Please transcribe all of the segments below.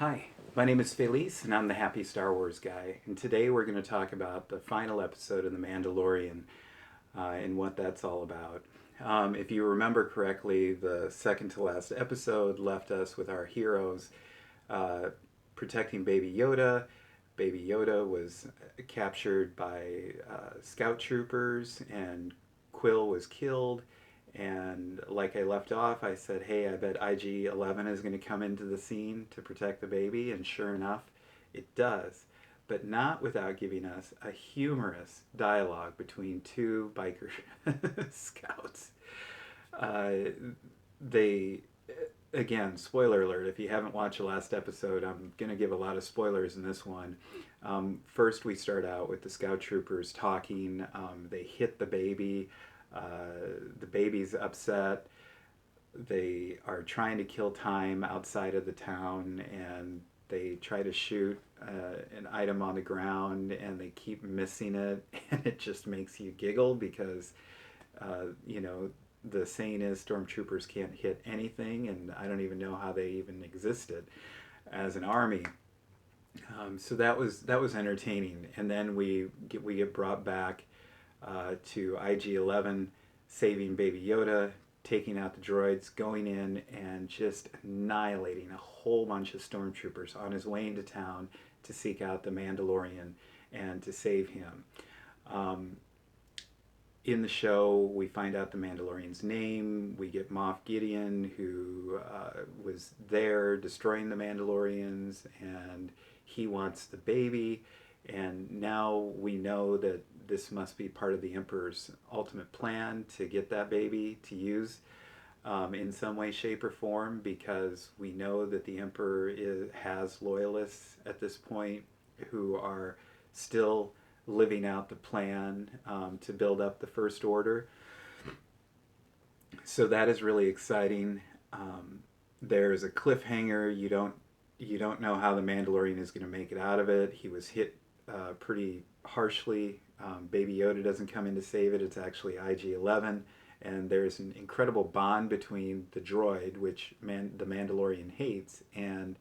Hi, my name is Felice, and I'm the Happy Star Wars Guy. And today we're going to talk about the final episode of The Mandalorian and what that's all about. If you remember correctly, the second to last episode left us with our heroes uh, protecting Baby Yoda. Baby Yoda was captured by scout troopers, and Quill was killed. And like I left off, I said, hey, I bet IG-11 is going to come into the scene to protect the baby. And sure enough, it does. But not without giving us a humorous dialogue between two biker scouts. Uh, they, again, spoiler alert, if you haven't watched the last episode, I'm going to give a lot of spoilers in this one. First, we start out with the scout troopers talking. They hit the baby. The baby's upset. They are trying to kill time outside of the town, and they try to shoot an item on the ground, and they keep missing it, and it just makes you giggle because, you know, the saying is stormtroopers can't hit anything, and I don't even know how they even existed as an army. So that was entertaining, and then we get brought back to IG-11 saving Baby Yoda, taking out the droids, going in and just annihilating a whole bunch of stormtroopers on his way into town to seek out the Mandalorian and to save him. Um, in the show, we find out the Mandalorian's name. We get Moff Gideon, who was there destroying the Mandalorians, and he wants the baby. And now we know that this must be part of the Emperor's ultimate plan to get that baby to use in some way, shape, or form, because we know that the has loyalists at this point who are still living out the plan to build up the First Order. So that is really exciting. There's a cliffhanger. You don't know how the Mandalorian is going to make it out of it. He was hit pretty harshly. Baby Yoda doesn't come in to save it. It's actually IG-11, and there's an incredible bond between the droid, which the Mandalorian hates, and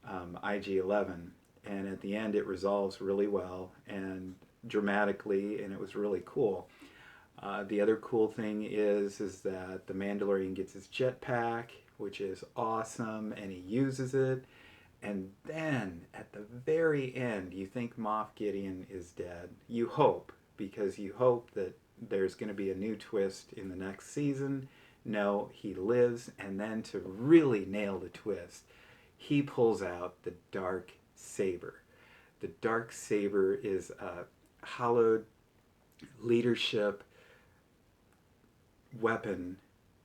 IG-11. And at the end, it resolves really well and dramatically, and it was really cool. The other cool thing is that the Mandalorian gets his jetpack, which is awesome, and he uses it. And then at the very end, you think Moff Gideon is dead. You hope, because you hope that there's going to be a new twist in the next season. No, he lives, and then to really nail the twist, he pulls out the dark saber. The dark saber is a hallowed leadership weapon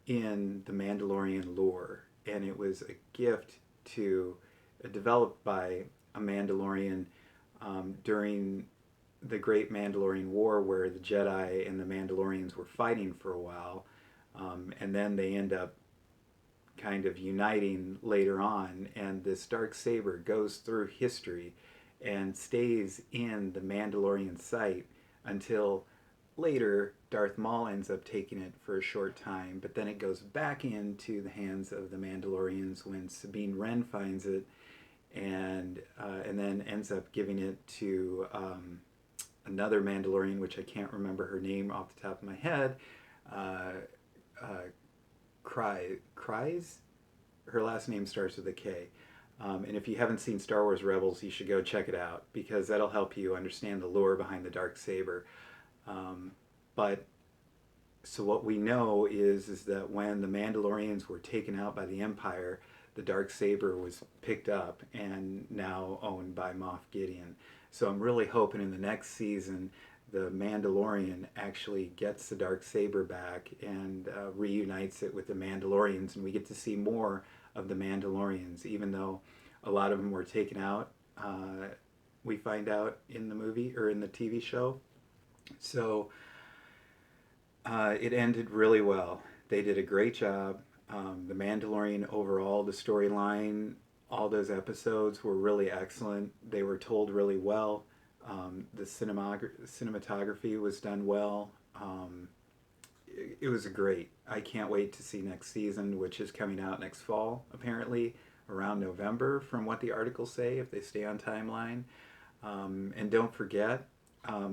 in the Mandalorian lore, and it was a gift to developed by a Mandalorian during the Great Mandalorian War, where the Jedi and the Mandalorians were fighting for a while, and then they end up kind of uniting later on, and this dark saber goes through history and stays in the Mandalorian site until later Darth Maul ends up taking it for a short time, but then it goes back into the hands of the Mandalorians when Sabine Wren finds it, and then ends up giving it to another Mandalorian, which I can't remember her name off the top of my head. Cries. Her last name starts with a K. And if you haven't seen Star Wars Rebels, you should go check it out, because that'll help you understand the lore behind the dark saber. But so what we know is that when the Mandalorians were taken out by the Empire, the dark saber was picked up and now owned by Moff Gideon. So I'm really hoping in the next season the Mandalorian actually gets the dark saber back and reunites it with the Mandalorians, and we get to see more of the Mandalorians, even though a lot of them were taken out. We find out in the movie or in the TV show. So it ended really well. They did a great job. The Mandalorian overall, the storyline, all those episodes were really excellent. They were told really well. The cinematography was done well. It was great. I can't wait to see next season, which is coming out next fall, apparently, around November from what the articles say, if they stay on timeline. And don't forget,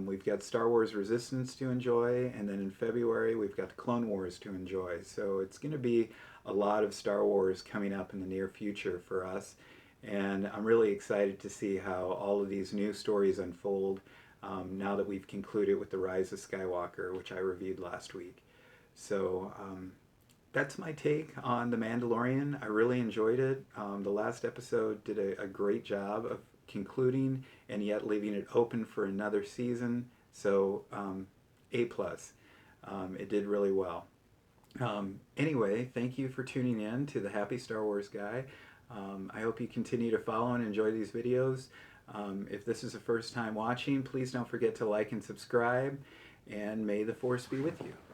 we've got Star Wars Resistance to enjoy, and then in February we've got the Clone Wars to enjoy. So it's going to be a lot of Star Wars coming up in the near future for us. And I'm really excited to see how all of these new stories unfold now that we've concluded with The Rise of Skywalker, which I reviewed last week. So that's my take on The Mandalorian. I really enjoyed it. The last episode did a great job of concluding and yet leaving it open for another season. So A plus. It did really well. Anyway, thank you for tuning in to the Happy Star Wars Guy. I hope you continue to follow and enjoy these videos. If this is the first time watching, please don't forget to like and subscribe, and may the Force be with you.